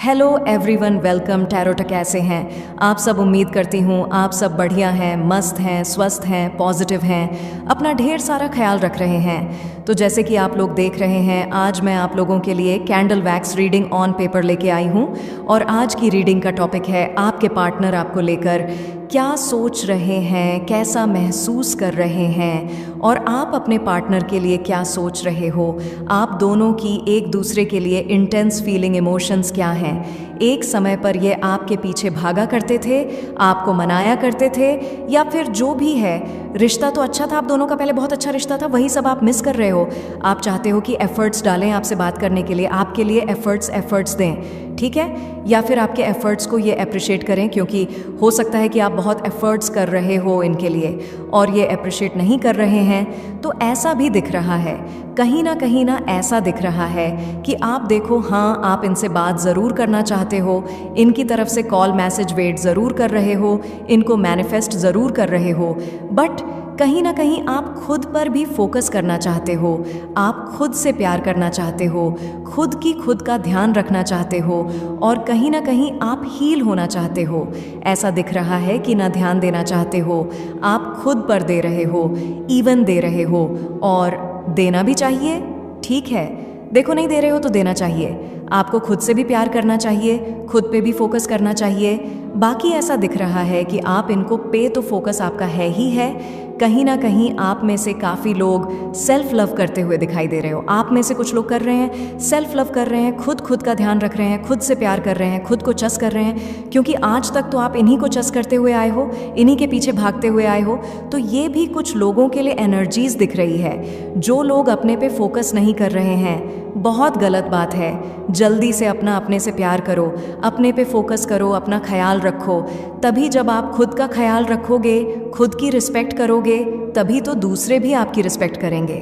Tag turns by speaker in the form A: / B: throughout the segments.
A: Hello everyone, welcome. Tarot कैसे हैं आप सब? उम्मीद करती हूँ आप सब बढ़िया हैं, मस्त हैं, स्वस्थ हैं, पॉजिटिव हैं, अपना ढेर सारा ख्याल रख रहे हैं। तो जैसे कि आप लोग देख रहे हैं, आज मैं आप लोगों के लिए candle wax reading on paper लेके आई हूँ। और आज की रीडिंग का टॉपिक है आपके पार्टनर आपको लेकर क्या सोच रहे हैं, कैसा महसूस कर रहे हैं, और आप अपने पार्टनर के लिए क्या सोच रहे हो। आप दोनों की एक दूसरे के लिए इंटेंस फीलिंग, इमोशंस क्या हैं। एक समय पर ये आपके पीछे भागा करते थे, आपको मनाया करते थे, या फिर जो भी है, रिश्ता तो अच्छा था, आप दोनों का पहले बहुत अच्छा रिश्ता था, वही सब आप मिस कर रहे हो। आप चाहते हो कि एफर्ट्स डालें आपसे बात करने के लिए, आपके लिए एफर्ट्स दें, ठीक है। या फिर आपके एफर्ट्स को ये अप्रिशिएट करें, क्योंकि हो सकता है कि आप बहुत एफर्ट्स कर रहे हो इनके लिए और ये अप्रिशिएट नहीं कर रहे हैं। तो ऐसा भी दिख रहा है, कहीं ना ऐसा दिख रहा है कि आप देखो, हाँ, आप इनसे बात ज़रूर करना चाहते हो, इनकी तरफ से कॉल मैसेज वेट ज़रूर कर रहे हो, इनको मैनिफेस्ट ज़रूर कर रहे हो, बट कहीं ना कहीं आप खुद पर भी फोकस करना चाहते हो। आप खुद से प्यार करना चाहते हो, खुद का ध्यान रखना चाहते हो, और कहीं ना कहीं आप हील होना चाहते हो। ऐसा दिख रहा है कि ना ध्यान देना चाहते हो, आप खुद पर दे रहे हो, इवन दे रहे हो, और देना भी चाहिए, ठीक है। देखो, नहीं दे रहे हो तो देना चाहिए। आपको खुद से भी प्यार करना चाहिए, खुद पे भी फोकस करना चाहिए। बाकी ऐसा दिख रहा है कि आप इनको पे तो फोकस आपका है ही है। कहीं ना कहीं आप में से काफ़ी लोग सेल्फ लव करते हुए दिखाई दे रहे हो। आप में से कुछ लोग कर रहे हैं, सेल्फ लव कर रहे हैं, खुद का ध्यान रख रहे हैं, खुद से प्यार कर रहे हैं, खुद को चस कर रहे हैं, क्योंकि आज तक तो आप इन्हीं को चस करते हुए आए हो, इन्हीं के पीछे भागते हुए आए हो। तो ये भी कुछ लोगों के लिए एनर्जीज दिख रही है। जो लोग अपने पे फोकस नहीं कर रहे हैं, बहुत गलत बात है। जल्दी से अपने से प्यार करो, अपने पे फोकस करो, अपना ख्याल रखो। तभी जब आप खुद का ख्याल रखोगे, खुद की रिस्पेक्ट करोगे, तभी तो दूसरे भी आपकी रिस्पेक्ट करेंगे।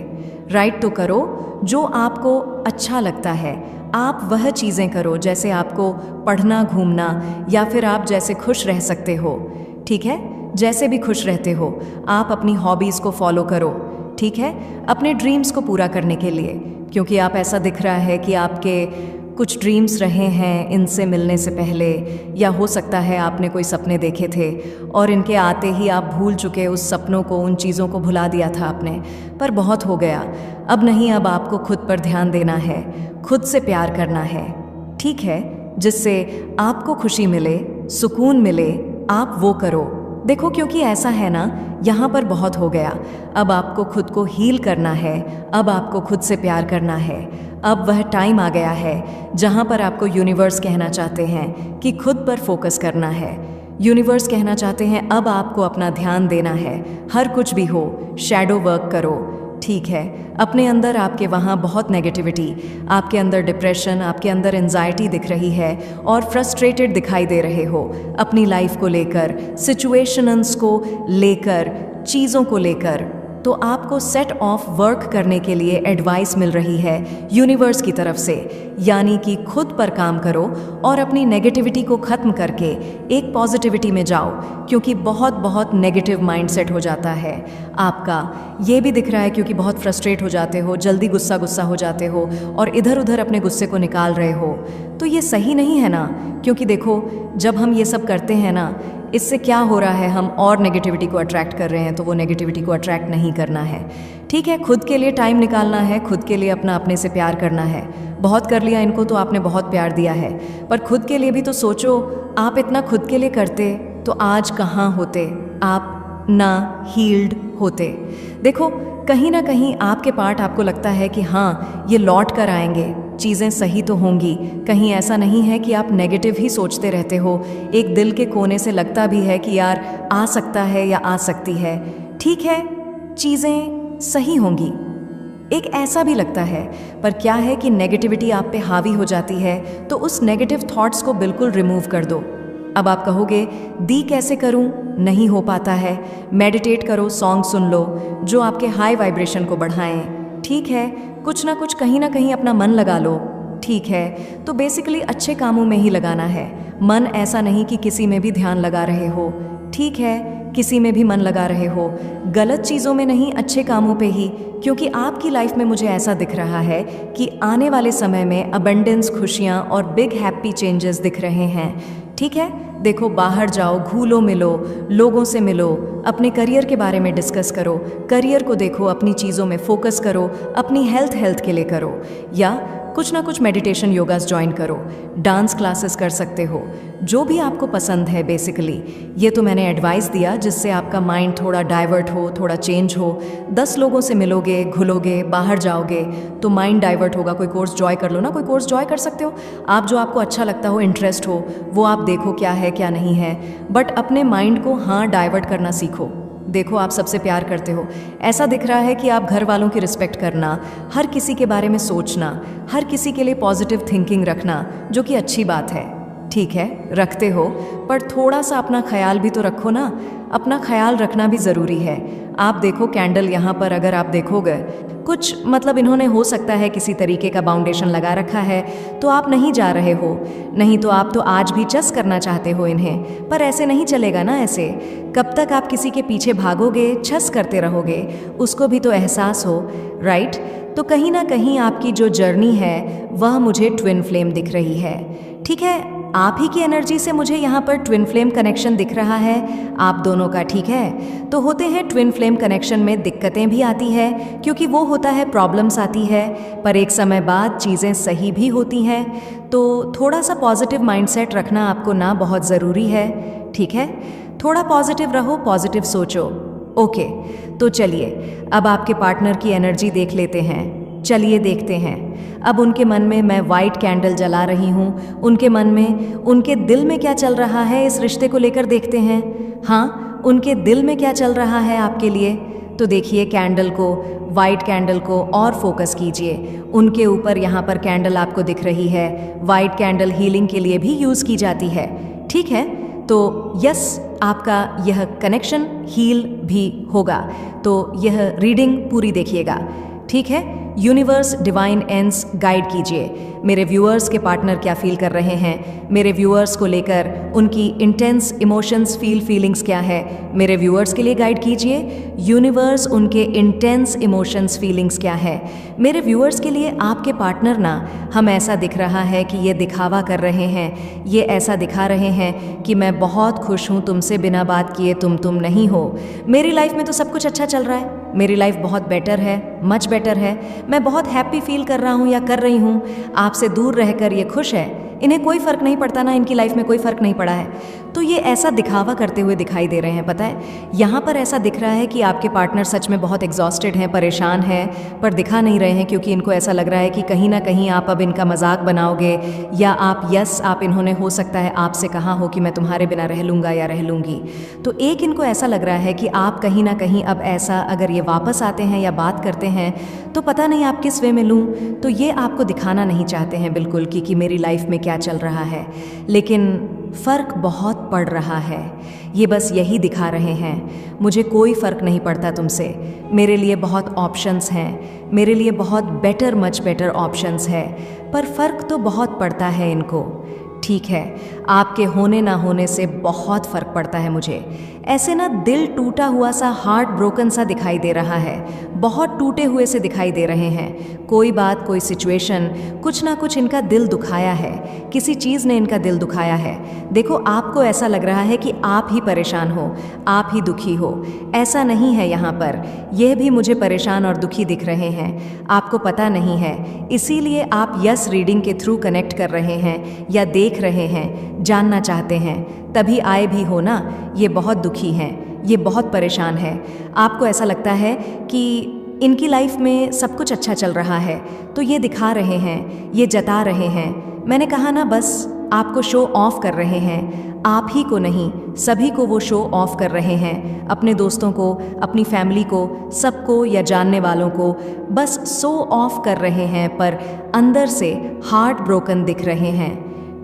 A: राइट तो करो जो आपको अच्छा लगता है, आप वह चीज़ें करो जैसे आपको पढ़ना, घूमना, या फिर आप जैसे खुश रह सकते हो, ठीक है। जैसे भी खुश रहते हो, आप अपनी हॉबीज़ को फॉलो करो, ठीक है, अपने ड्रीम्स को पूरा करने के लिए। क्योंकि आप, ऐसा दिख रहा है कि आपके कुछ ड्रीम्स रहे हैं इनसे मिलने से पहले, या हो सकता है आपने कोई सपने देखे थे और इनके आते ही आप भूल चुके उस सपनों को, उन चीज़ों को भुला दिया था आपने। पर बहुत हो गया, अब नहीं, अब आपको खुद पर ध्यान देना है, खुद से प्यार करना है, ठीक है। जिससे आपको खुशी मिले, सुकून मिले, आप वो करो। देखो, क्योंकि ऐसा है ना, यहाँ पर बहुत हो गया। अब आपको खुद को हील करना है, अब आपको खुद से प्यार करना है। अब वह टाइम आ गया है जहाँ पर आपको यूनिवर्स कहना चाहते हैं कि खुद पर फोकस करना है। यूनिवर्स कहना चाहते हैं अब आपको अपना ध्यान देना है। हर कुछ भी हो, शैडो वर्क करो, ठीक है। अपने अंदर आपके वहाँ बहुत नेगेटिविटी, आपके अंदर डिप्रेशन, आपके अंदर एंजाइटी दिख रही है, और फ्रस्ट्रेटेड दिखाई दे रहे हो अपनी लाइफ को लेकर, सिचुएशंस को लेकर, चीज़ों को लेकर। तो आपको सेट ऑफ वर्क करने के लिए एडवाइस मिल रही है यूनिवर्स की तरफ से, यानी कि खुद पर काम करो और अपनी नेगेटिविटी को ख़त्म करके एक पॉजिटिविटी में जाओ, क्योंकि बहुत नेगेटिव माइंडसेट हो जाता है आपका। ये भी दिख रहा है क्योंकि बहुत फ्रस्ट्रेट हो जाते हो, जल्दी गुस्सा हो जाते हो, और इधर उधर अपने गुस्से को निकाल रहे हो। तो ये सही नहीं है ना, क्योंकि देखो, जब हम ये सब करते हैं ना, इससे क्या हो रहा है, हम और नेगेटिविटी को अट्रैक्ट कर रहे हैं। तो वो नेगेटिविटी को अट्रैक्ट नहीं करना है, ठीक है। खुद के लिए टाइम निकालना है, खुद के लिए अपने से प्यार करना है। बहुत कर लिया इनको तो आपने बहुत प्यार दिया है, पर खुद के लिए भी तो सोचो। आप इतना खुद के लिए करते तो आज कहाँ होते, आप ना हील्ड होते। देखो, कहीं ना कहीं आपके पार्ट आपको लगता है कि हाँ, ये लौट कर आएंगे, चीज़ें सही तो होंगी। कहीं ऐसा नहीं है कि आप नेगेटिव ही सोचते रहते हो। एक दिल के कोने से लगता भी है कि यार, आ सकता है या आ सकती है, ठीक है, चीज़ें सही होंगी, एक ऐसा भी लगता है। पर क्या है कि नेगेटिविटी आप पे हावी हो जाती है, तो उस नेगेटिव थॉट्स को बिल्कुल रिमूव कर दो। अब आप कहोगे, दी कैसे करूं, नहीं हो पाता है। मेडिटेट करो, सॉन्ग सुन लो जो आपके हाई वाइब्रेशन को बढ़ाएं, ठीक है। कुछ ना कुछ, कहीं ना कहीं अपना मन लगा लो, ठीक है। तो बेसिकली अच्छे कामों में ही लगाना है मन, ऐसा नहीं कि किसी में भी ध्यान लगा रहे हो, ठीक है। किसी में भी मन लगा रहे हो, गलत चीज़ों में नहीं, अच्छे कामों पे ही, क्योंकि आपकी लाइफ में मुझे ऐसा दिख रहा है कि आने वाले समय में अबंडेंस, खुशियाँ और बिग हैप्पी चेंजेस दिख रहे हैं। ठीक है, देखो, बाहर जाओ, घुलो मिलो, लोगों से मिलो, अपने करियर के बारे में डिस्कस करो, करियर को देखो, अपनी चीज़ों में फोकस करो, अपनी हेल्थ के लिए करो, या कुछ ना कुछ मेडिटेशन योगास ज्वाइन करो, डांस क्लासेस कर सकते हो, जो भी आपको पसंद है। बेसिकली ये तो मैंने एडवाइस दिया जिससे आपका माइंड थोड़ा डाइवर्ट हो, थोड़ा चेंज हो। 10 लोगों से मिलोगे, घुलोगे, बाहर जाओगे तो माइंड डाइवर्ट होगा। कोई कोर्स ज्वाइन कर लो ना, कोई कोर्स ज्वाइन कर सकते हो आप, जो आपको अच्छा लगता हो, इंटरेस्ट हो, वो आप देखो क्या है क्या नहीं है, बट अपने माइंड को हाँ डाइवर्ट करना सीखो। देखो, आप सबसे प्यार करते हो, ऐसा दिख रहा है कि आप घर वालों की रिस्पेक्ट करना, हर किसी के बारे में सोचना, हर किसी के लिए पॉजिटिव थिंकिंग रखना, जो कि अच्छी बात है। ठीक है, रखते हो, पर थोड़ा सा अपना ख्याल भी तो रखो ना। अपना ख्याल रखना भी ज़रूरी है। आप देखो, कैंडल यहाँ पर अगर आप देखोगे, कुछ मतलब इन्होंने हो सकता है किसी तरीके का बाउंडेशन लगा रखा है, तो आप नहीं जा रहे हो, नहीं तो आप तो आज भी चस करना चाहते हो इन्हें, पर ऐसे नहीं चलेगा ना। ऐसे कब तक आप किसी के पीछे भागोगे, छस करते रहोगे, उसको भी तो एहसास हो, राइट? तो कहीं ना कहीं आपकी जो जर्नी है वह मुझे ट्विन फ्लेम दिख रही है। ठीक है, आप ही की एनर्जी से मुझे यहाँ पर ट्विन फ्लेम कनेक्शन दिख रहा है, आप दोनों का। ठीक है, तो होते हैं ट्विन फ्लेम कनेक्शन में दिक्कतें भी आती है, क्योंकि वो होता है प्रॉब्लम्स आती है, पर एक समय बाद चीज़ें सही भी होती हैं। तो थोड़ा सा पॉजिटिव माइंडसेट रखना आपको ना बहुत ज़रूरी है। ठीक है, थोड़ा पॉजिटिव रहो, पॉजिटिव सोचो। ओके, तो चलिए अब आपके पार्टनर की एनर्जी देख लेते हैं। चलिए देखते हैं। अब उनके मन में मैं वाइट कैंडल जला रही हूँ, उनके मन में, उनके दिल में क्या चल रहा है इस रिश्ते को लेकर देखते हैं। हाँ, उनके दिल में क्या चल रहा है आपके लिए। तो देखिए कैंडल को, वाइट कैंडल को और फोकस कीजिए उनके ऊपर। यहाँ पर कैंडल आपको दिख रही है, वाइट कैंडल हीलिंग के लिए भी यूज़ की जाती है। ठीक है, तो यस, आपका यह कनेक्शन हील भी होगा। तो यह रीडिंग पूरी देखिएगा। ठीक है, यूनिवर्स डिवाइन एंड्स गाइड कीजिए। मेरे व्यूअर्स के पार्टनर क्या फील कर रहे हैं, मेरे व्यूअर्स को लेकर उनकी इंटेंस इमोशंस, फीलिंग्स क्या है, मेरे व्यूअर्स के लिए गाइड कीजिए। यूनिवर्स उनके इंटेंस इमोशंस, फीलिंग्स क्या है मेरे व्यूअर्स के लिए। आपके पार्टनर ना, हम ऐसा दिख रहा है कि ये दिखावा कर रहे हैं, ये ऐसा दिखा रहे हैं कि मैं बहुत खुश हूँ तुमसे, बिना बात किए तुम नहीं हो। मेरी लाइफ में तो सब कुछ अच्छा चल रहा है, मेरी लाइफ बहुत बेटर है, मच बेटर है, मैं बहुत हैप्पी फील कर रहा हूँ या कर रही हूँ। आपसे दूर रहकर ये खुश है, इन्हें कोई फ़र्क नहीं पड़ता ना, इनकी लाइफ में कोई फ़र्क नहीं पड़ा है। तो ये ऐसा दिखावा करते हुए दिखाई दे रहे हैं। पता है, यहाँ पर ऐसा दिख रहा है कि आपके पार्टनर सच में बहुत एग्जॉस्टेड हैं, परेशान हैं, पर दिखा नहीं रहे हैं, क्योंकि इनको ऐसा लग रहा है कि कहीं ना कहीं आप अब इनका मजाक बनाओगे, या आप इन्होंने हो सकता है आपसे कहा हो कि मैं तुम्हारे बिना रह लूँगा या रह लूँगी। तो एक इनको ऐसा लग रहा है कि आप कहीं ना कहीं अब ऐसा, अगर ये वापस आते हैं या बात करते हैं तो पता नहीं आप किस वे में लूँ। तो ये आपको दिखाना नहीं चाहते हैं बिल्कुल कि मेरी लाइफ में क्या चल रहा है, लेकिन फ़र्क बहुत पड़ रहा है। ये बस यही दिखा रहे हैं, मुझे कोई फ़र्क नहीं पड़ता तुमसे, मेरे लिए बहुत ऑप्शंस हैं, मेरे लिए बहुत बेटर, मच बेटर ऑप्शंस है, पर फ़र्क तो बहुत पड़ता है इनको। ठीक है, आपके होने ना होने से बहुत फ़र्क पड़ता है मुझे। ऐसे ना दिल टूटा हुआ सा, हार्ट ब्रोकन सा दिखाई दे रहा है, बहुत टूटे हुए से दिखाई दे रहे हैं। कोई बात, कोई सिचुएशन, कुछ ना कुछ इनका दिल दुखाया है, किसी चीज़ ने इनका दिल दुखाया है। देखो, आपको ऐसा लग रहा है कि आप ही परेशान हो, आप ही दुखी हो। ऐसा नहीं है, यहाँ पर यह भी मुझे परेशान और दुखी दिख रहे हैं, आपको पता नहीं है, इसीलिए आप यस रीडिंग के थ्रू कनेक्ट कर रहे हैं या देख रहे हैं, जानना चाहते हैं, तभी आए भी हो ना। ये बहुत दुखी हैं, ये बहुत परेशान है। आपको ऐसा लगता है कि इनकी लाइफ में सब कुछ अच्छा चल रहा है, तो ये दिखा रहे हैं, ये जता रहे हैं। मैंने कहा ना, बस आपको शो ऑफ कर रहे हैं, आप ही को नहीं, सभी को वो शो ऑफ कर रहे हैं, अपने दोस्तों को, अपनी फैमिली को, सबको या जानने वालों को बस शो ऑफ कर रहे हैं, पर अंदर से हार्ट ब्रोकन दिख रहे हैं।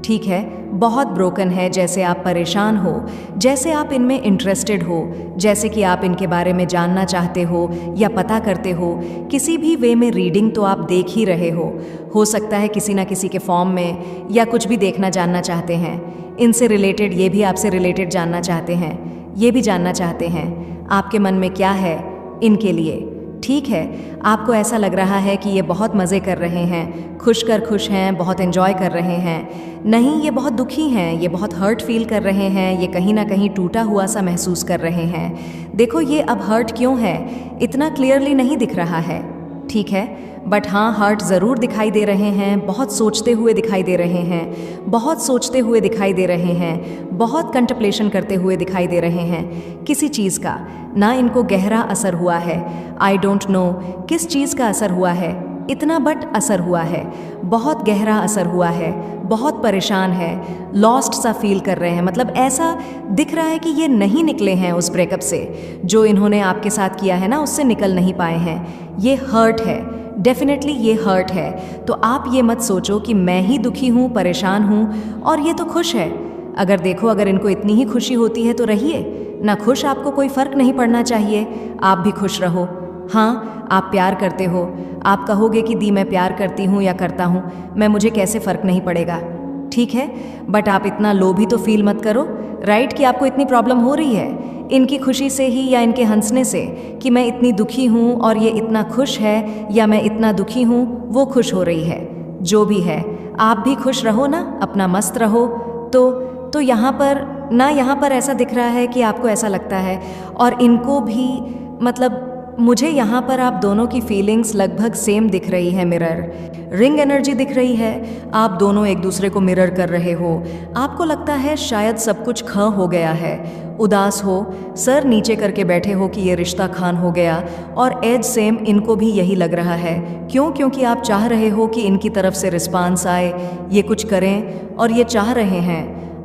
A: ठीक है, बहुत ब्रोकन है, जैसे आप परेशान हो, जैसे आप इनमें इंटरेस्टेड हो, जैसे कि आप इनके बारे में जानना चाहते हो या पता करते हो। किसी भी वे में रीडिंग तो आप देख ही रहे हो सकता है किसी ना किसी के फॉर्म में, या कुछ भी देखना जानना चाहते हैं। इनसे रिलेटेड, ये भी आपसे रिलेटेड जानना चाहते हैं, ये भी जानना चाहते हैं आपके मन में क्या है इनके लिए। ठीक है, आपको ऐसा लग रहा है कि ये बहुत मज़े कर रहे हैं, खुश हैं, बहुत एंजॉय कर रहे हैं। नहीं, ये बहुत दुखी हैं, ये बहुत हर्ट फील कर रहे हैं, ये कहीं ना कहीं टूटा हुआ सा महसूस कर रहे हैं। देखो ये अब हर्ट क्यों है इतना क्लियरली नहीं दिख रहा है, ठीक है, बट हाँ हर्ट ज़रूर दिखाई दे रहे हैं, बहुत सोचते हुए दिखाई दे रहे हैं, बहुत सोचते हुए दिखाई दे रहे हैं, बहुत कंटेम्पलेशन करते हुए दिखाई दे रहे हैं किसी चीज़ का। ना इनको गहरा असर हुआ है, आई डोंट नो किस चीज़ का असर हुआ है इतना, बट असर हुआ है, बहुत गहरा असर हुआ है, बहुत परेशान है, लॉस्ट सा फील कर रहे हैं। मतलब ऐसा दिख रहा है कि ये नहीं निकले हैं उस ब्रेकअप से जो इन्होंने आपके साथ किया है ना, उससे निकल नहीं पाए हैं। ये हर्ट है, डेफिनेटली ये हर्ट है। तो आप ये मत सोचो कि मैं ही दुखी हूँ, परेशान हूँ और ये तो खुश है। अगर देखो, अगर इनको इतनी ही खुशी होती है तो रहिए ना खुश, आपको कोई फ़र्क नहीं पड़ना चाहिए, आप भी खुश रहो। हाँ, आप प्यार करते हो, आप कहोगे कि दी मैं प्यार करती हूँ या करता हूँ, मैं मुझे कैसे फ़र्क नहीं पड़ेगा, ठीक है, बट आप इतना लो भी तो फील मत करो, राइट, कि आपको इतनी प्रॉब्लम हो रही है इनकी खुशी से ही या इनके हंसने से, कि मैं इतनी दुखी हूँ और ये इतना खुश है, या मैं इतना दुखी हूँ वो खुश हो रही है। जो भी है आप भी खुश रहो ना, अपना मस्त रहो। तो यहाँ पर ऐसा दिख रहा है कि आपको ऐसा लगता है, और इनको भी, मतलब मुझे यहाँ पर आप दोनों की फीलिंग्स लगभग सेम दिख रही है, मिरर रिंग एनर्जी दिख रही है। आप दोनों एक दूसरे को मिरर कर रहे हो, आपको लगता है शायद सब कुछ ख हो गया है, उदास हो, सर नीचे करके बैठे हो कि ये रिश्ता खान हो गया, और एज सेम इनको भी यही लग रहा है। क्यों? क्योंकि आप चाह रहे हो कि इनकी तरफ से रिस्पांस आए, ये कुछ करें, और ये चाह रहे हैं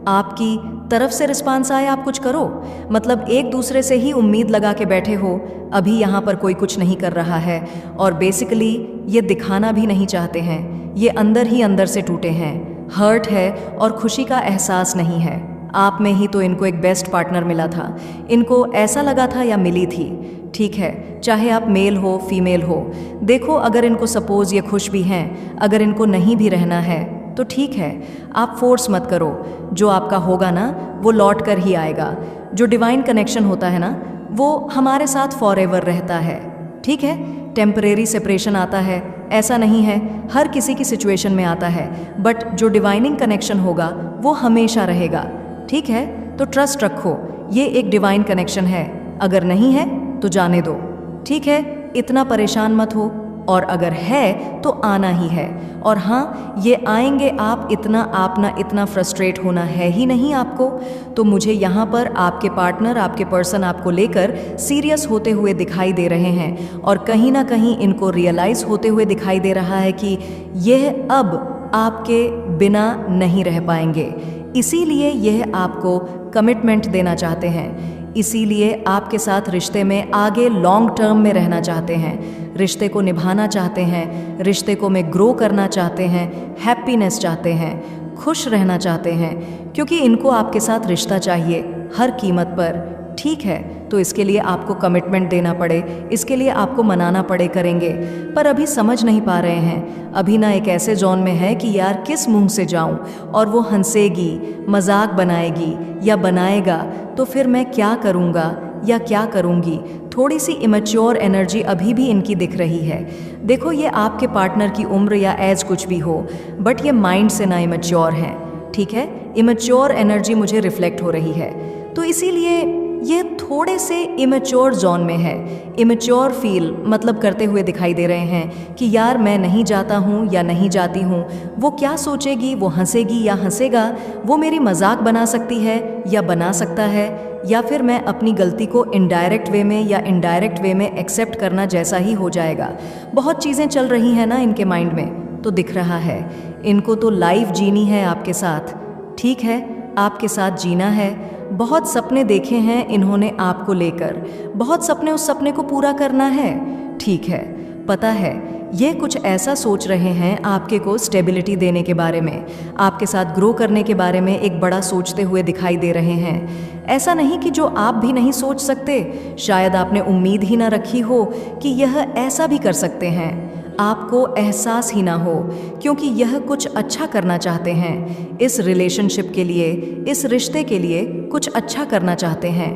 A: आपकी तरफ से रिस्पांस आए, आप कुछ करो। मतलब एक दूसरे से ही उम्मीद लगा के बैठे हो। अभी यहाँ पर कोई कुछ नहीं कर रहा है, और बेसिकली ये दिखाना भी नहीं चाहते हैं, ये अंदर ही अंदर से टूटे हैं, हर्ट है और खुशी का एहसास नहीं है। आप में ही तो इनको एक बेस्ट पार्टनर मिला था, इनको ऐसा लगा था, या मिली थी, ठीक है, चाहे आप मेल हो फीमेल हो। देखो, अगर इनको सपोज ये खुश भी हैं, अगर इनको नहीं भी रहना है तो ठीक है, आप फोर्स मत करो, जो आपका होगा ना वो लौट कर ही आएगा। जो डिवाइन कनेक्शन होता है ना वो हमारे साथ फॉरएवर रहता है, ठीक है, टेम्परेरी सेपरेशन आता है, ऐसा नहीं है, हर किसी की सिचुएशन में आता है, बट जो डिवाइनिंग कनेक्शन होगा वो हमेशा रहेगा, ठीक है। तो ट्रस्ट रखो, ये एक डिवाइन कनेक्शन है, अगर नहीं है तो जाने दो, ठीक है, इतना परेशान मत हो, और अगर है तो आना ही है। और हाँ, ये आएंगे, आप इतना फ्रस्ट्रेट होना है ही नहीं आपको। तो मुझे यहाँ पर आपके पार्टनर, आपके पर्सन आपको लेकर सीरियस होते हुए दिखाई दे रहे हैं, और कहीं ना कहीं इनको रियलाइज़ होते हुए दिखाई दे रहा है कि यह अब आपके बिना नहीं रह पाएंगे, इसीलिए यह आपको कमिटमेंट देना चाहते हैं, इसीलिए आपके साथ रिश्ते में आगे लॉन्ग टर्म में रहना चाहते हैं, रिश्ते को निभाना चाहते हैं, रिश्ते को में ग्रो करना चाहते हैं, हैप्पीनेस चाहते हैं, खुश रहना चाहते हैं, क्योंकि इनको आपके साथ रिश्ता चाहिए हर कीमत पर, ठीक है। तो इसके लिए आपको कमिटमेंट देना पड़े, इसके लिए आपको मनाना पड़े, करेंगे, पर अभी समझ नहीं पा रहे हैं। अभी ना एक ऐसे जोन में है कि यार किस मुंह से जाऊं, और वो हंसेगी, मजाक बनाएगी या बनाएगा, तो फिर मैं क्या करूंगा या क्या करूंगी। थोड़ी सी इमेच्योर एनर्जी अभी भी इनकी दिख रही है। देखो, ये आपके पार्टनर की उम्र या एज कुछ भी हो, बट ये माइंड से ना इमेच्योर हैं, ठीक है, इमेच्योर एनर्जी मुझे रिफ्लेक्ट हो रही है। तो इसीलिए ये थोड़े से इमेच्योर जोन में है, इमेच्योर फील मतलब करते हुए दिखाई दे रहे हैं कि यार मैं नहीं जाता हूँ या नहीं जाती हूँ, वो क्या सोचेगी, वो हंसेगी या हंसेगा, वो मेरी मजाक बना सकती है या बना सकता है, या फिर मैं अपनी गलती को इनडायरेक्ट वे में या इनडायरेक्ट वे में एक्सेप्ट करना जैसा ही हो जाएगा। बहुत चीज़ें चल रही हैं ना इनके माइंड में, तो दिख रहा है इनको तो लाइफ जीनी है आपके साथ, ठीक है, आपके साथ जीना है। बहुत सपने देखे हैं इन्होंने आपको लेकर, बहुत सपने, उस सपने को पूरा करना है, ठीक है, पता है ये कुछ ऐसा सोच रहे हैं आपके को स्टेबिलिटी देने के बारे में, आपके साथ ग्रो करने के बारे में एक बड़ा सोचते हुए दिखाई दे रहे हैं। ऐसा नहीं कि जो आप भी नहीं सोच सकते, शायद आपने उम्मीद ही ना रखी हो कि यह ऐसा भी कर सकते हैं। आपको एहसास ही ना हो, क्योंकि यह कुछ अच्छा करना चाहते हैं, इस रिलेशनशिप के लिए, इस रिश्ते के लिए कुछ अच्छा करना चाहते हैं।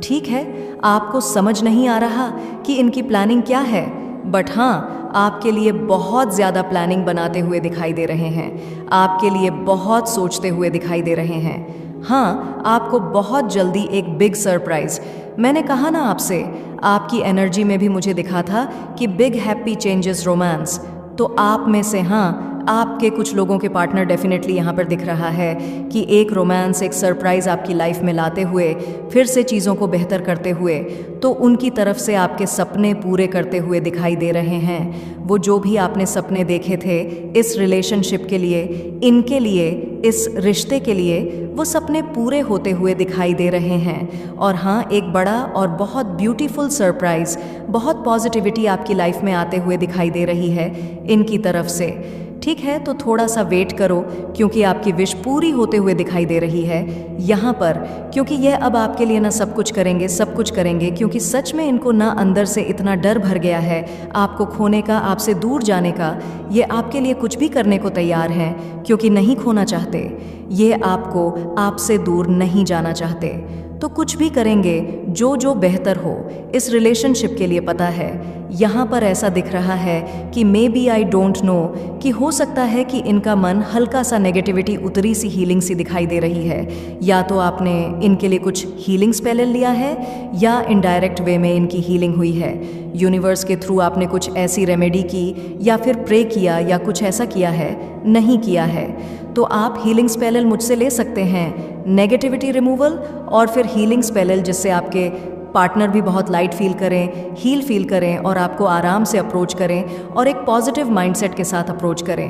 A: ठीक है, आपको समझ नहीं आ रहा कि इनकी प्लानिंग क्या है, बट हाँ, आपके लिए बहुत ज़्यादा प्लानिंग बनाते हुए दिखाई दे रहे हैं, आपके लिए बहुत सोचते हुए दिखाई दे रहे हैं। हाँ, आपको बहुत जल्दी एक बिग सरप्राइज, मैंने कहा ना आपसे, आपकी एनर्जी में भी मुझे दिखा था कि बिग हैप्पी चेंजेस रोमांस। तो आप में से हाँ, आपके कुछ लोगों के पार्टनर डेफिनेटली यहाँ पर दिख रहा है कि एक रोमांस, एक सरप्राइज आपकी लाइफ में लाते हुए, फिर से चीज़ों को बेहतर करते हुए, तो उनकी तरफ से आपके सपने पूरे करते हुए दिखाई दे रहे हैं। वो जो भी आपने सपने देखे थे इस रिलेशनशिप के लिए, इनके लिए, इस रिश्ते के लिए, वो सपने पूरे होते हुए दिखाई दे रहे हैं। और हाँ, एक बड़ा और बहुत ब्यूटीफुल सरप्राइज, बहुत पॉजिटिविटी आपकी लाइफ में आते हुए दिखाई दे रही है इनकी तरफ से। ठीक है, तो थोड़ा सा वेट करो, क्योंकि आपकी विश पूरी होते हुए दिखाई दे रही है यहाँ पर, क्योंकि यह अब आपके लिए ना सब कुछ करेंगे, सब कुछ करेंगे, क्योंकि सच में इनको ना अंदर से इतना डर भर गया है आपको खोने का, आपसे दूर जाने का। ये आपके लिए कुछ भी करने को तैयार हैं, क्योंकि नहीं खोना चाहते, ये आपको आपसे दूर नहीं जाना चाहते। तो कुछ भी करेंगे जो जो बेहतर हो इस रिलेशनशिप के लिए, पता है। यहाँ पर ऐसा दिख रहा है कि maybe I don't know, कि हो सकता है कि इनका मन हल्का सा नेगेटिविटी, उतरी सी हीलिंग सी दिखाई दे रही है। या तो आपने इनके लिए कुछ हीलिंग स्पेल लिया है, या इनडायरेक्ट वे में इनकी हीलिंग हुई है। यूनिवर्स के थ्रू आपने कुछ ऐसी रेमेडी की, या फिर प्रे किया, या कुछ ऐसा किया है, नहीं किया है, तो आप हीलिंग स्पेल मुझसे ले सकते हैं, नेगेटिविटी रिमूवल और फिर हीलिंग स्पेल, जिससे आपके पार्टनर भी बहुत लाइट फील करें, हील फील करें और आपको आराम से अप्रोच करें और एक पॉजिटिव माइंडसेट के साथ अप्रोच करें।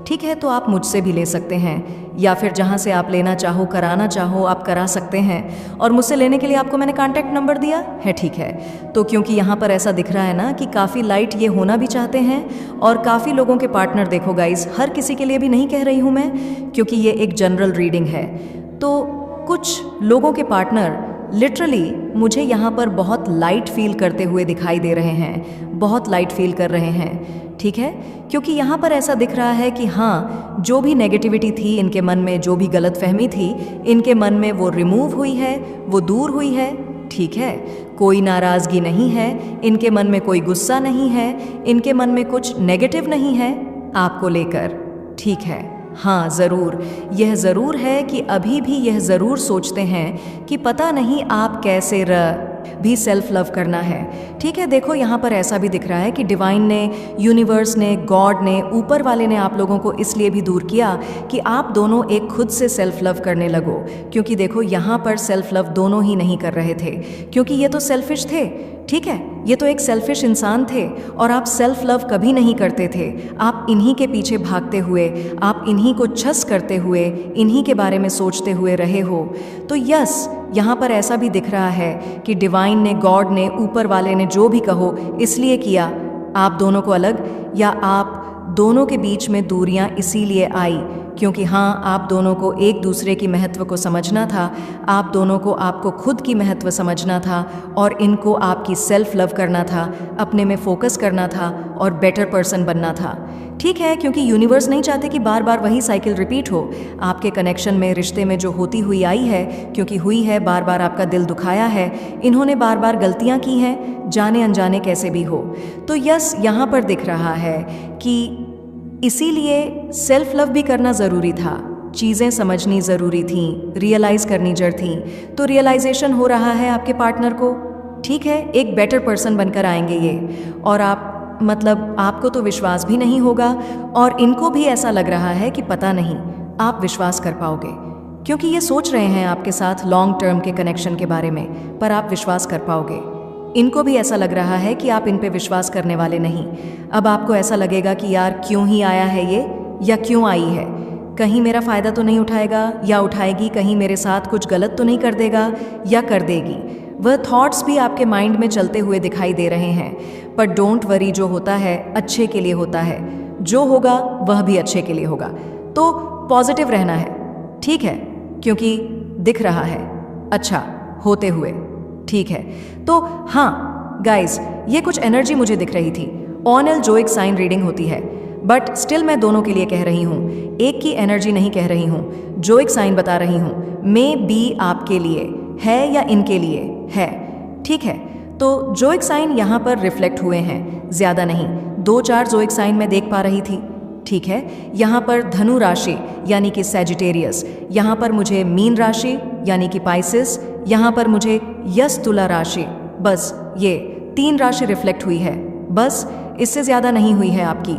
A: ठीक है, तो आप मुझसे भी ले सकते हैं, या फिर जहाँ से आप लेना चाहो, कराना चाहो, आप करा सकते हैं। और मुझसे लेने के लिए आपको मैंने कॉन्टैक्ट नंबर दिया है। ठीक है, तो क्योंकि यहाँ पर ऐसा दिख रहा है ना कि काफ़ी लाइट ये होना भी चाहते हैं, और काफ़ी लोगों के पार्टनर, देखो गाइस, हर किसी के लिए भी नहीं कह रही हूँ मैं, क्योंकि ये एक जनरल रीडिंग है। तो कुछ लोगों के पार्टनर लिटरली मुझे यहाँ पर बहुत लाइट फील करते हुए दिखाई दे रहे हैं, बहुत लाइट फील कर रहे हैं। ठीक है, क्योंकि यहाँ पर ऐसा दिख रहा है कि हाँ, जो भी नेगेटिविटी थी इनके मन में, जो भी गलतफहमी थी इनके मन में, वो रिमूव हुई है, वो दूर हुई है। ठीक है, कोई नाराज़गी नहीं है इनके मन में, कोई गुस्सा नहीं है इनके मन में, कुछ नेगेटिव नहीं है आपको लेकर। ठीक है, हाँ ज़रूर, यह ज़रूर है कि अभी भी यह ज़रूर सोचते हैं कि पता नहीं आप कैसे भी सेल्फ लव करना है। ठीक है, देखो यहाँ पर ऐसा भी दिख रहा है कि डिवाइन ने, यूनिवर्स ने, गॉड ने, ऊपर वाले ने आप लोगों को इसलिए भी दूर किया कि आप दोनों एक खुद से सेल्फ लव करने लगो। क्योंकि देखो यहाँ पर सेल्फ लव दोनों ही नहीं कर रहे थे, क्योंकि ये तो सेल्फिश थे। ठीक है, ये तो एक सेल्फिश इंसान थे, और आप सेल्फ लव कभी नहीं करते थे। आप इन्हीं के पीछे भागते हुए, आप इन्हीं को छस करते हुए, इन्हीं के बारे में सोचते हुए रहे हो। तो यस, यहाँ पर ऐसा भी दिख रहा है कि डिवाइन ने, गॉड ने, ऊपर वाले ने, जो भी कहो, इसलिए किया आप दोनों को अलग, या आप दोनों के बीच में दूरियां इसीलिए आई क्योंकि हाँ, आप दोनों को एक दूसरे की महत्व को समझना था, आप दोनों को आपको खुद की महत्व समझना था, और इनको आपकी सेल्फ लव करना था, अपने में फोकस करना था और बेटर पर्सन बनना था। ठीक है, क्योंकि यूनिवर्स नहीं चाहते कि बार बार वही साइकिल रिपीट हो। आपके कनेक्शन में, रिश्ते में जो होती हुई आई है, क्योंकि हुई है, बार बार आपका दिल दुखाया है, इन्होंने बार बार गलतियां की हैं, जाने अनजाने कैसे भी हो। तो यस, यहाँ पर दिख रहा है कि इसीलिए सेल्फ लव भी करना ज़रूरी था, चीज़ें समझनी ज़रूरी थी, रियलाइज़ करनी जरूरी थी। तो रियलाइजेशन हो रहा है आपके पार्टनर को। ठीक है, एक बेटर पर्सन बनकर आएंगे ये, और आप मतलब आपको तो विश्वास भी नहीं होगा, और इनको भी ऐसा लग रहा है कि पता नहीं आप विश्वास कर पाओगे, क्योंकि ये सोच रहे हैं आपके साथ लॉन्ग टर्म के कनेक्शन के बारे में, पर आप विश्वास कर पाओगे। इनको भी ऐसा लग रहा है कि आप इन पे विश्वास करने वाले नहीं। अब आपको ऐसा लगेगा कि यार क्यों ही आया है ये, या क्यों आई है, कहीं मेरा फ़ायदा तो नहीं उठाएगा या उठाएगी, कहीं मेरे साथ कुछ गलत तो नहीं कर देगा या कर देगी। वह थॉट्स भी आपके माइंड में चलते हुए दिखाई दे रहे हैं। पर डोंट वरी, जो होता है अच्छे के लिए होता है, जो होगा वह भी अच्छे के लिए होगा। तो पॉजिटिव रहना है, ठीक है, क्योंकि दिख रहा है अच्छा होते हुए। ठीक है, तो हाँ गाइस, ये कुछ एनर्जी मुझे दिख रही थी, ऑन एल जोइक साइन रीडिंग होती है, बट स्टिल मैं दोनों के लिए कह रही हूँ, एक की एनर्जी नहीं कह रही हूँ, जोइक साइन बता रही हूँ। मे बी आपके लिए है या इनके लिए है, ठीक है। तो जोइक साइन यहाँ पर रिफ्लेक्ट हुए हैं, ज़्यादा नहीं, 2-4 जोइक साइन मैं देख पा रही थी, ठीक है। यहाँ पर धनु राशि यानी कि सैजिटेरियस, यहाँ पर मुझे मीन राशि यानी कि पाइसिस, यहाँ पर मुझे यस तुला राशि, बस ये 3 राशि रिफ्लेक्ट हुई है, बस इससे ज़्यादा नहीं हुई है आपकी,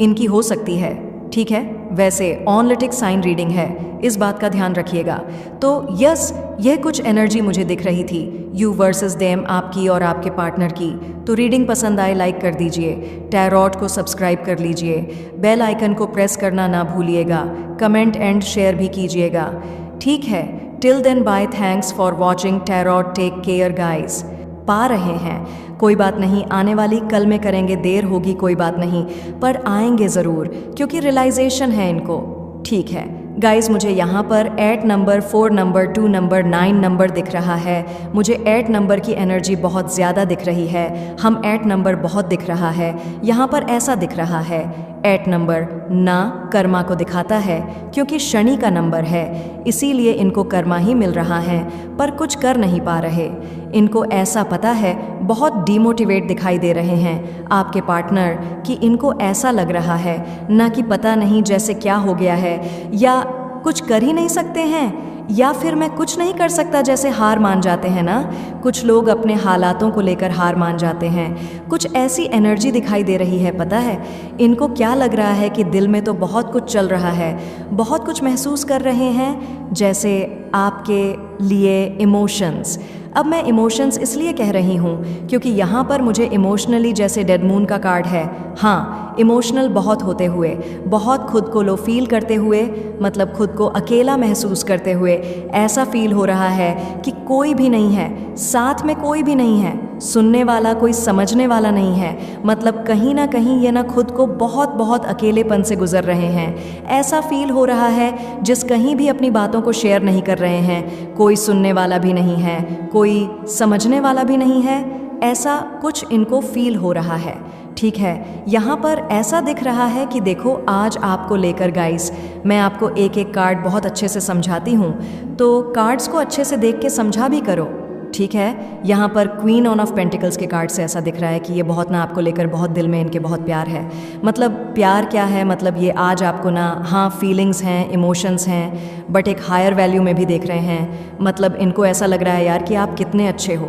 A: इनकी हो सकती है, ठीक है। वैसे ऑनलिटिक साइन रीडिंग है, इस बात का ध्यान रखिएगा। तो यस, यह कुछ एनर्जी मुझे दिख रही थी, यू वर्सेस देम, आपकी और आपके पार्टनर की। तो रीडिंग पसंद आए लाइक कर दीजिए, टैरोट को सब्सक्राइब कर लीजिए, बेल आइकन को प्रेस करना ना भूलिएगा, कमेंट एंड शेयर भी कीजिएगा, ठीक है। Till then bye, thanks for watching tarot, take care guys. पा रहे हैं, कोई बात नहीं, आने वाली कल में करेंगे, देर होगी कोई बात नहीं, पर आएंगे ज़रूर, क्योंकि रियलाइजेशन है इनको, ठीक है गाइस। मुझे यहाँ पर 8 नंबर, 4 नंबर, 2 नंबर, 9 नंबर दिख रहा है, मुझे 8 नंबर की एनर्जी बहुत ज़्यादा दिख रही है, हम 8 नंबर बहुत दिख रहा है, यहाँ पर ऐसा दिख रहा है। 8 नंबर ना कर्मा को दिखाता है, क्योंकि शनि का नंबर है, इसीलिए इनको कर्मा ही मिल रहा है, पर कुछ कर नहीं पा रहे। इनको ऐसा पता है, बहुत डीमोटिवेट दिखाई दे रहे हैं आपके पार्टनर, कि इनको ऐसा लग रहा है ना कि पता नहीं जैसे क्या हो गया है, या कुछ कर ही नहीं सकते हैं, या फिर मैं कुछ नहीं कर सकता जैसे हार मान जाते हैं ना, कुछ लोग अपने हालातों को लेकर हार मान जाते हैं। कुछ ऐसी एनर्जी दिखाई दे रही है, पता है इनको क्या लग रहा है कि दिल में तो बहुत कुछ चल रहा है, बहुत कुछ महसूस कर रहे हैं, जैसे आपके लिए इमोशंस। अब मैं इमोशंस इसलिए कह रही हूँ क्योंकि यहाँ पर मुझे इमोशनली जैसे डेड मून का कार्ड है, हाँ इमोशनल बहुत होते हुए, बहुत खुद को लो फील करते हुए, मतलब खुद को अकेला महसूस करते हुए, ऐसा फील हो रहा है कि कोई भी नहीं है, साथ में कोई भी नहीं है, सुनने वाला कोई समझने वाला नहीं है, मतलब कहीं ना कहीं ये ना खुद को बहुत बहुत अकेलेपन से गुजर रहे हैं। ऐसा फील हो रहा है जिस कहीं भी अपनी बातों को शेयर नहीं कर रहे हैं, कोई सुनने वाला भी नहीं है, कोई समझने वाला भी नहीं है, ऐसा कुछ इनको फील हो रहा है, ठीक है। यहाँ पर ऐसा दिख रहा है कि देखो आज आपको लेकर गाइस, मैं आपको एक एक कार्ड बहुत अच्छे से समझाती हूँ, तो कार्ड्स को अच्छे से देख के समझा भी करो, ठीक है। यहाँ पर क्वीन ऑन ऑफ पेंटिकल्स के कार्ड से ऐसा दिख रहा है कि ये बहुत ना आपको लेकर बहुत दिल में इनके बहुत प्यार है। मतलब प्यार क्या है, मतलब ये आज आपको ना, हाँ फीलिंग्स हैं, इमोशंस हैं, बट एक हायर वैल्यू में भी देख रहे हैं। मतलब इनको ऐसा लग रहा है यार कि आप कितने अच्छे हो,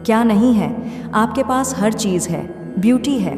A: क्या नहीं है, आपके पास हर चीज़ है, ब्यूटी है,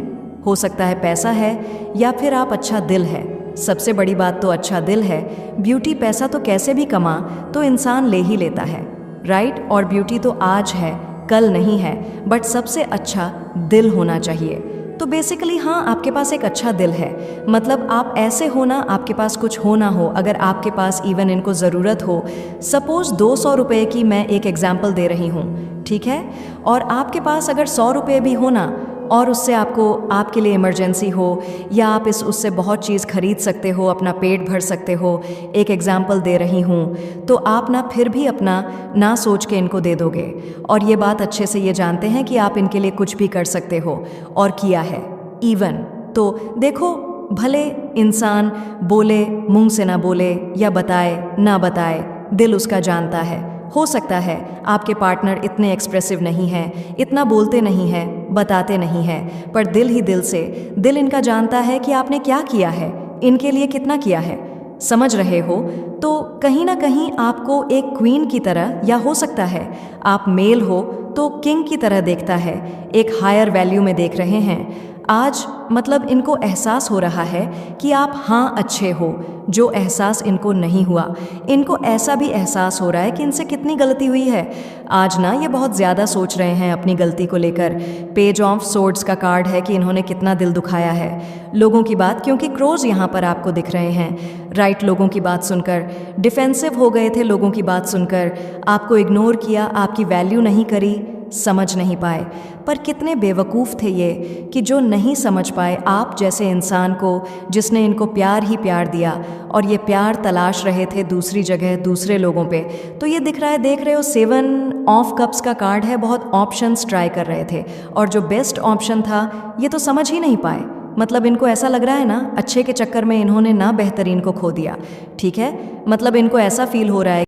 A: हो सकता है पैसा है, या फिर आप अच्छा दिल है। सबसे बड़ी बात तो अच्छा दिल है, ब्यूटी पैसा तो कैसे भी कमा तो इंसान ले ही लेता है, राइट। और ब्यूटी तो आज है कल नहीं है, बट सबसे अच्छा दिल होना चाहिए। तो बेसिकली हाँ आपके पास एक अच्छा दिल है, मतलब आप ऐसे हो ना, आपके पास कुछ हो ना हो, अगर आपके पास इवन इनको ज़रूरत हो, सपोज़ 200 रुपये की मैं एक एग्जाम्पल दे रही हूँ, ठीक है, और आपके पास अगर 100 रुपये भी हो ना, और उससे आपको आपके लिए इमरजेंसी हो, या आप उससे बहुत चीज़ खरीद सकते हो, अपना पेट भर सकते हो, एक एग्जाम्पल दे रही हूँ, तो आप ना फिर भी अपना ना सोच के इनको दे दोगे, और ये बात अच्छे से ये जानते हैं कि आप इनके लिए कुछ भी कर सकते हो और किया है इवन। तो देखो भले इंसान बोले, मुंह से ना बोले, या बताए ना बताए, दिल उसका जानता है। हो सकता है आपके पार्टनर इतने एक्सप्रेसिव नहीं हैं, इतना बोलते नहीं हैं, बताते नहीं हैं, पर दिल ही दिल से, दिल इनका जानता है कि आपने क्या किया है, इनके लिए कितना किया है, समझ रहे हो। तो कहीं ना कहीं आपको एक क्वीन की तरह, या हो सकता है आप मेल हो तो किंग की तरह देखता है, एक हायर वैल्यू में देख रहे हैं आज। मतलब इनको एहसास हो रहा है कि आप हाँ अच्छे हो, जो एहसास इनको नहीं हुआ। इनको ऐसा भी एहसास हो रहा है कि इनसे कितनी गलती हुई है। आज ना ये बहुत ज़्यादा सोच रहे हैं अपनी गलती को लेकर। पेज ऑफ सोर्ड्स का कार्ड है कि इन्होंने कितना दिल दुखाया है लोगों की बात, क्योंकि क्रोज यहाँ पर आपको दिख रहे हैं, राइट। लोगों की बात सुनकर डिफेंसिव हो गए थे, लोगों की बात सुनकर आपको इग्नोर किया, आपकी वैल्यू नहीं करी, समझ नहीं पाए। पर कितने बेवकूफ़ थे ये कि जो नहीं समझ पाए आप जैसे इंसान को जिसने इनको प्यार ही प्यार दिया, और ये प्यार तलाश रहे थे दूसरी जगह दूसरे लोगों पे। तो ये दिख रहा है, देख रहे हो 7 ऑफ कप्स का कार्ड है, बहुत ऑप्शंस ट्राई कर रहे थे और जो बेस्ट ऑप्शन था ये तो समझ ही नहीं पाए। मतलब इनको ऐसा लग रहा है ना, अच्छे के चक्कर में इन्होंने ना बेहतरीन को खो दिया। ठीक है, मतलब इनको ऐसा फील हो रहा है